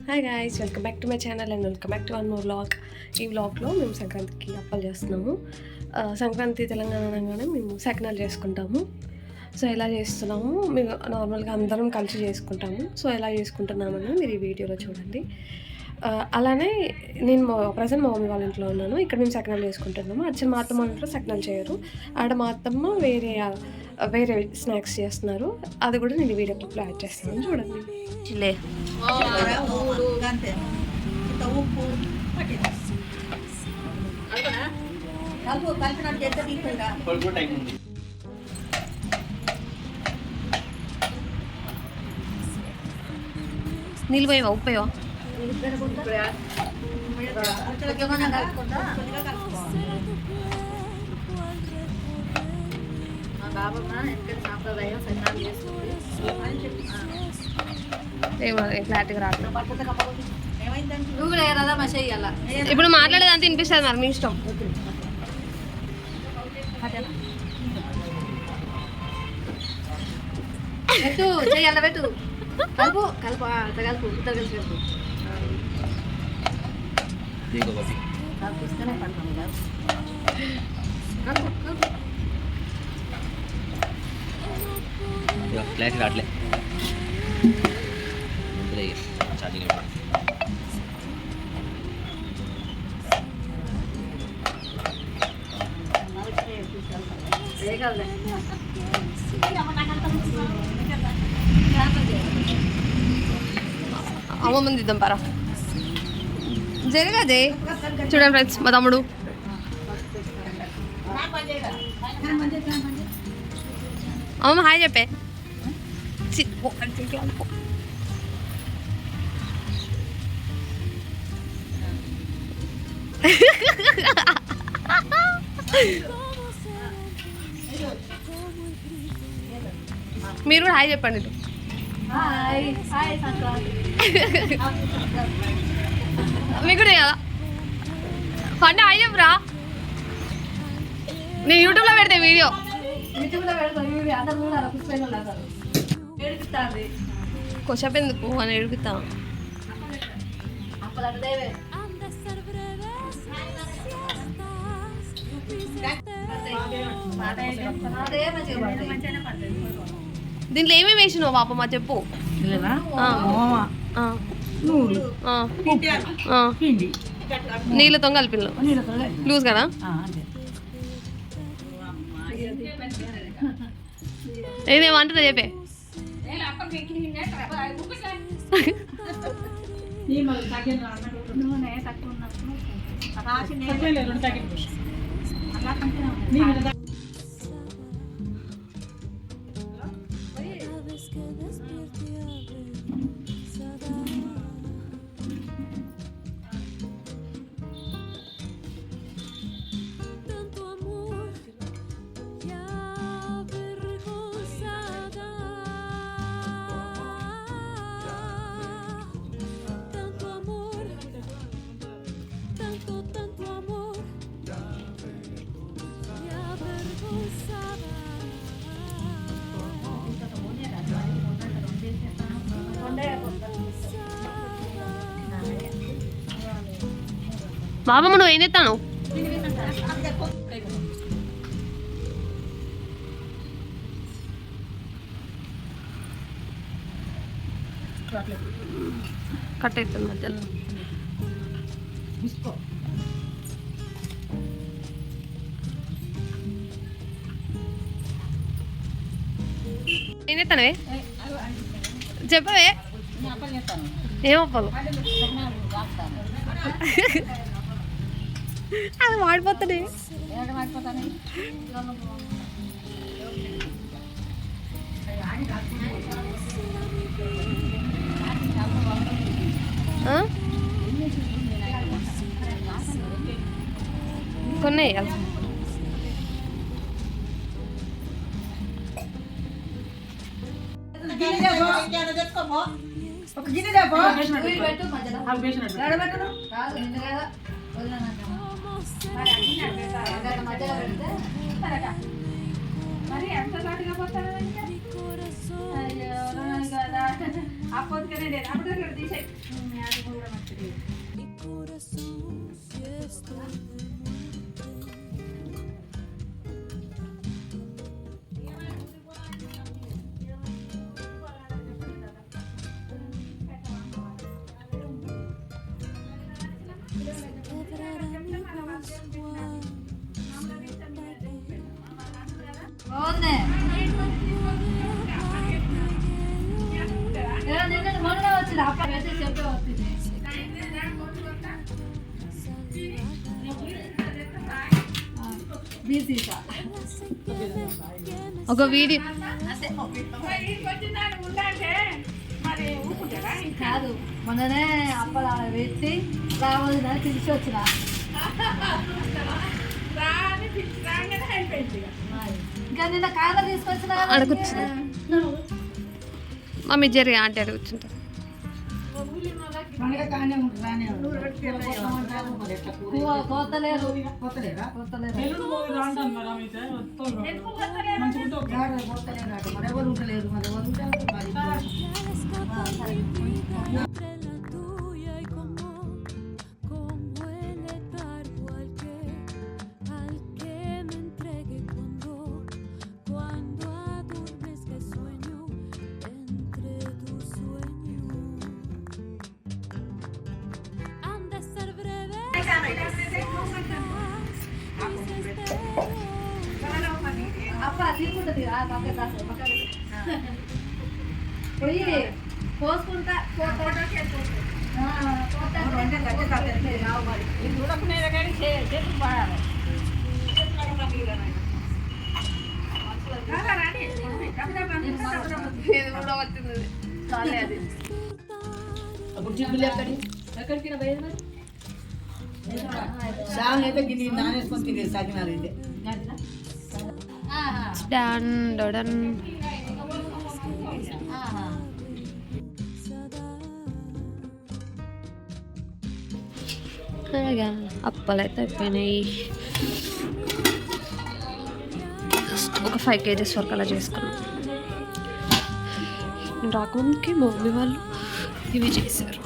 Hi guys, welcome back to my channel and welcome back to one more vlog. ఈ వ్లాగ్లో మేము సంక్రాంతికి అప్పాలు చేస్తున్నాము. సంక్రాంతి తెలంగాణ అనగానే మేము సకినాలు చేసుకుంటాము. సో ఎలా చేస్తున్నాము, మేము నార్మల్గా అందరం కలిసి చేసుకుంటాము. సో ఎలా చేసుకుంటున్నామని మీరు ఈ వీడియోలో చూడండి. అలానే నేను ప్రజెంట్ మా మమ్మీ వాళ్ళ ఇంట్లో ఉన్నాను. ఇక్కడ మేము సకినాలు చేసుకుంటున్నాము. యాక్చువల్ మా అత్తమ్మ ఇంట్లో సకినాలు చేయరు. ఆడ మా అత్తమ్మ వేరే స్నాక్స్ చేస్తున్నారు. అది కూడా నేను వీడియో క్లిప్లో యాడ్ చేస్తాను, చూడండి. చిల్లే నీళ్ళు పోయావా, ఉప్పు పోయావా? ఇప్పుడు మాట్లాడేదంతా వినిపిస్తుంది, మరి మీ ఇష్టం. పెట్టు చెయ్యాల పెట్టు కలుపు కలుపు కలుపు ఇద్దరు కలిసి కలుపు తీసుకునే పడతాం కలుపు కలుపు క్లాస్ రావట్లే ఛార్జింగ్ అమ్మ ముందు ఇద్దాం పరా జరగదే. చూడండి ఫ్రెండ్స్, మా తమ్ముడు అమ్మ హాయ్ చెప్పే. మీరు కూడా హాయ్ చెప్పండి. మీకు కూడా కదా పండు హాయ్ చెప్పరా. నేను యూట్యూబ్లో పెడతా వీడియో. కొసేపు ఎందుకు అని ఎడుగుతా. దీంట్లో ఏమేమి వేసినావు పాపమ్మ చెప్పు. నీళ్ళతో కలిపిన లూజ్ కదా. ఏదేమంటుందా చెప్పే. బాబమ్మ నువ్వు ఏం తెస్తాను? కట్టేస్తాను మధ్యలో. ఏం తెస్తానవే చెప్పవే. ఏం అప్పాలు? అది వాడిపోతానే. కొన్ని వేయాలి. ఒక గిన్నె మధ్యలో పెడితే మరి ఎంత సాటుగా పోతారా. మొన్న వచ్చింది అప్పుడు అయితే చెప్పే వస్తుంది. ఒక వీడియో కాదు, మొన్ననే అప్పలు ఆడ పెట్టి రావాలని పిలిచి వచ్చిన ఇంకా నిన్న కాళ్ళ తీసుకొచ్చిన అడుగుతుంది మమ్మీ జరిగి ఆంటీ అడుగుతుంటారు. కోతలేరు పోయి పోసుకుంటా అయితే గిన్నె నానేసుకొని తినేది సాగినారు అయితే అప్పలు అయితే అయిపోయినాయి. ఒక 5 kgs వరకు అలా చేసుకున్నాం. రాకుండా మమ్మీ వాళ్ళు ఇవి చేశారు,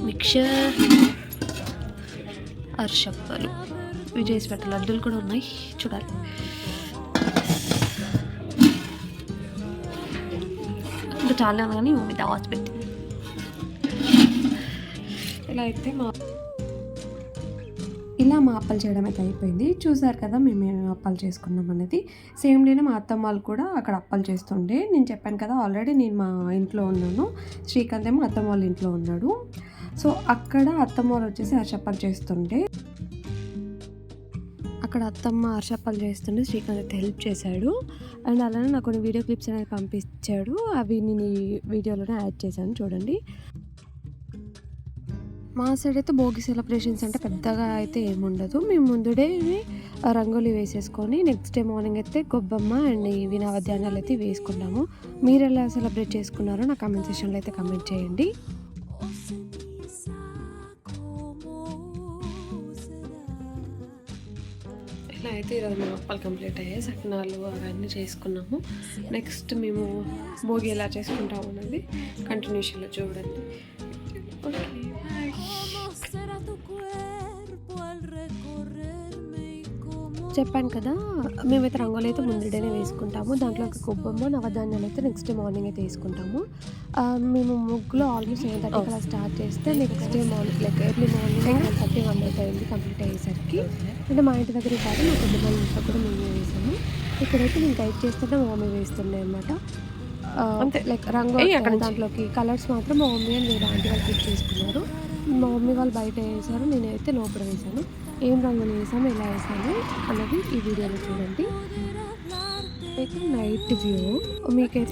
మిక్చర్, అరిసెప్పలు ఇవి చేసి పెట్టాలి. లడ్డూలు కూడా ఉన్నాయి, చూడాలి. ఇంకా చాలా కానీ మమ్మీ దాచి పెట్టింది. ఇలా మా అప్పలు చేయడం అయితే అయిపోయింది. చూసారు కదా మేము ఏమేమి అప్పాలు చేసుకున్నాం అనేది. సేమ్ డేనే మా అత్తమ్మ వాళ్ళు కూడా అక్కడ అప్పాలు చేస్తుండే. నేను చెప్పాను కదా ఆల్రెడీ నేను మా ఇంట్లో ఉన్నాను, శ్రీకాంత్ ఏమో అత్తమ్మ వాళ్ళ ఇంట్లో ఉన్నాడు. సో అక్కడ అత్తమ్మ వాళ్ళు వచ్చేసి అరిసెప్పలు చేస్తుండే. అక్కడ అత్తమ్మ అరిసెప్పలు చేస్తుండే శ్రీకాంత్ అయితే హెల్ప్ చేశాడు. అండ్ అలానే నాకు కొన్ని వీడియో క్లిప్స్ అనేది పంపించాడు, అవి నేను ఈ వీడియోలోనే యాడ్ చేశాను, చూడండి. మా సైడ్ అయితే భోగి సెలబ్రేషన్స్ అంటే పెద్దగా అయితే ఏముండదు. మేము ముందుడే రంగోలీ వేసేసుకొని నెక్స్ట్ డే మార్నింగ్ అయితే గొబ్బమ్మ అండ్ ఇవి నవధాన్యాలు అయితే వేసుకున్నాము. మీరు ఎలా సెలబ్రేట్ చేసుకున్నారో నా కామెంట్ సెక్షన్లో అయితే కామెంట్ చేయండి. ఇలా అయితే ఈరోజు మేము అప్పాలు కంప్లీట్ అయ్యాయి. సకినాలు అవన్నీ చేసుకున్నాము. నెక్స్ట్ మేము భోగి ఎలా చేసుకుంటాము అనేది కంటిన్యూషన్లో చూడండి. ఓకే, చెప్పాను కదా మేమైతే రంగోలి అయితే ముందు డేనే వేసుకుంటాము. దాంట్లోకి గొబ్బమ్మ నవధాన్యాలు అయితే నెక్స్ట్ డే మార్నింగ్ అయితే వేసుకుంటాము. మేము ముగ్గులో ఆల్మోస్ట్ 7:30 అలా స్టార్ట్ చేస్తే next day morning like early morning 1:31 అయితే అయింది కంప్లీట్ అయ్యేసరికి. అంటే మా ఇంటి దగ్గర కాదు, మా పెద్దమ్మ ఇంట్లో కూడా మేము వేసాము. ఇక్కడైతే నేను గైడ్ చేస్తుంటే మా మమ్మీ వేస్తుండే అనమాట. లైక్ రంగోలి దాంట్లోకి కలర్స్ మాత్రం మా మమ్మీ అండ్ నేను ఆంటీ వాళ్ళు పిక్ చేసుకున్నారు. మా మమ్మీ వాళ్ళు బయట వేసారు, నేనైతే లోపల వేసాను. ఏం రంగులు వేసాము, ఎలా వేసాము అన్నది ఈ వీడియోలో చూడండి. అయితే నైట్ వ్యూ మీకైతే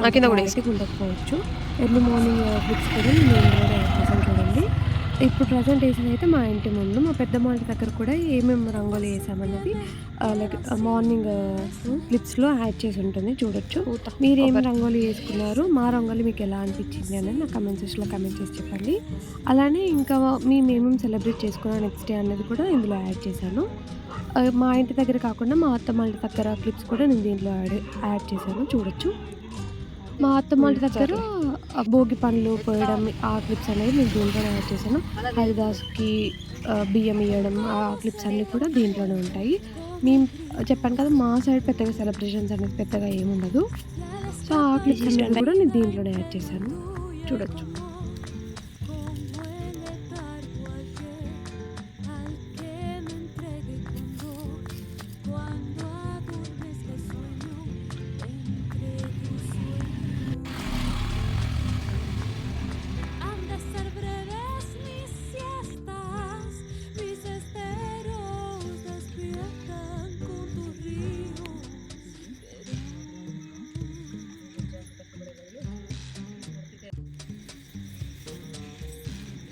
ఉండకపోవచ్చు. ఎర్లీ మార్నింగ్ బుక్స్ కూడా నేను ఇందులో వేసాను చూడండి. ఇప్పుడు ప్రజెంట్ వేసేది అయితే మా ఇంటి ముందు. మా పెద్దమ్మ ఇంటి దగ్గర కూడా ఏమేమి రంగోలి వేసామన్నది లైక్ మార్నింగ్ క్లిప్స్‌లో యాడ్ చేసి ఉంటుంది చూడొచ్చు. మీరేం రంగోలి వేసుకున్నారు? మా రంగోలి మీకు ఎలా అనిపించింది అనేది నా కామెంట్ సెక్షన్‌లో కామెంట్ చేసి చెప్పండి. అలానే ఇంకా మేమేమేమి సెలబ్రేట్ చేసుకున్నాం నెక్స్ట్ డే అనేది కూడా ఇందులో యాడ్ చేశాను. మా ఇంటి దగ్గర కాకుండా మా అత్తమ్మ ఇంటి దగ్గర క్లిప్స్ కూడా నేను దీంట్లో యాడ్ చేశాను చూడొచ్చు. మా అత్తమ్మ వాళ్ళ దగ్గర భోగి పండ్లు పోయడం ఆ క్లిప్స్ అనేవి నేను దీంట్లోనే యాడ్ చేశాను. హరిదాస్‌కి బియ్యం ఇయ్యడం ఆ క్లిప్స్ అన్నీ కూడా దీంట్లోనే ఉంటాయి. మేము చెప్పాను కదా మా సైడ్ పెద్దగా సెలబ్రేషన్స్ అనేది పెద్దగా ఏముండదు. సో ఆ క్లిప్స్ అన్నీ కూడా నేను దీంట్లోనే యాడ్ చేశాను చూడొచ్చు. Han de ser breves mis siestas, mis esteros despiertan con tu río.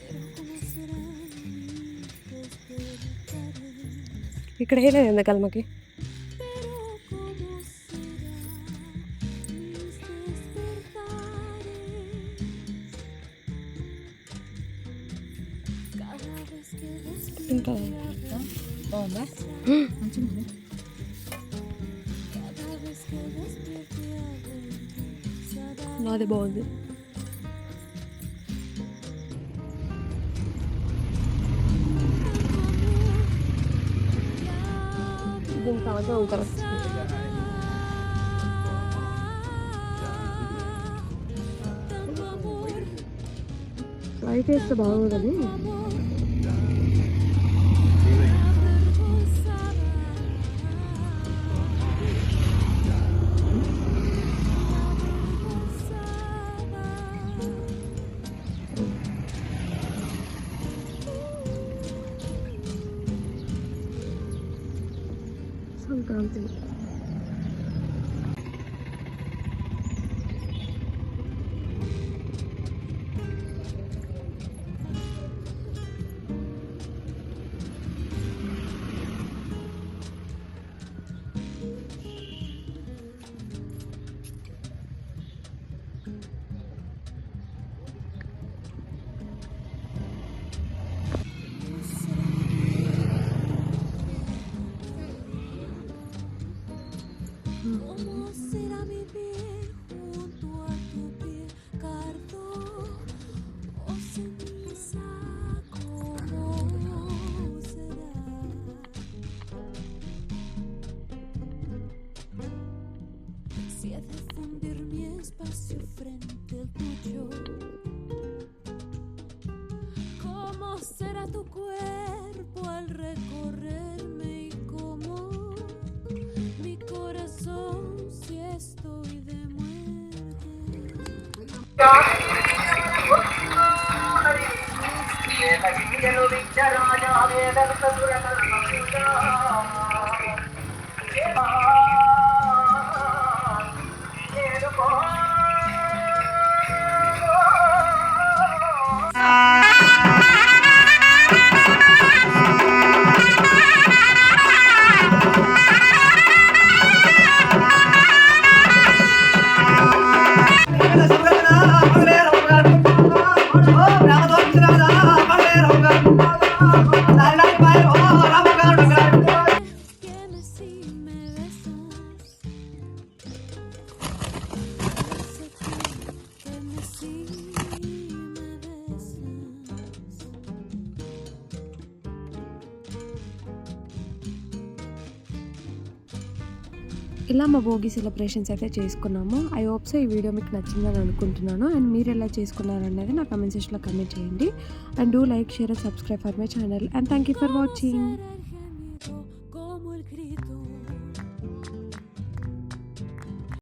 Pero cómo será mi despertar, ఇక్కడ ఏం లేదు ఎందుకు కల్మకి. pero cómo será mis despertares. Cada vez que ఇంకా బాగుందా మంచిగా ఉంది. cada vez que despierte adentro, నాది బాగుంది. దీనికి అవసరం ఉంటారు. tanto amor, లైట్ వేస్తే బాగుంటుంది. Sankranti ¿cómo será vivir junto a tu piel, cardo o ceniza? ¿Cómo será? Si he de fundir mi espacio frente al tuyo, ¿cómo será tu cuerpo al recorrerme y cómo mi corazón si estoy de muerte? Que si me besas, sé que si me besas. ఇలా మా Bhogi celebrations అయితే చేసుకున్నాము. I hope so ఈ video మీకు నచ్చిందని అనుకుంటున్నాను. And మీరు ఎలా చేసుకున్నారు అనేది నా కామెంట్ సెక్షన్లో కామెంట్ చేయండి. And do like, share and subscribe for my channel. And thank you for watching.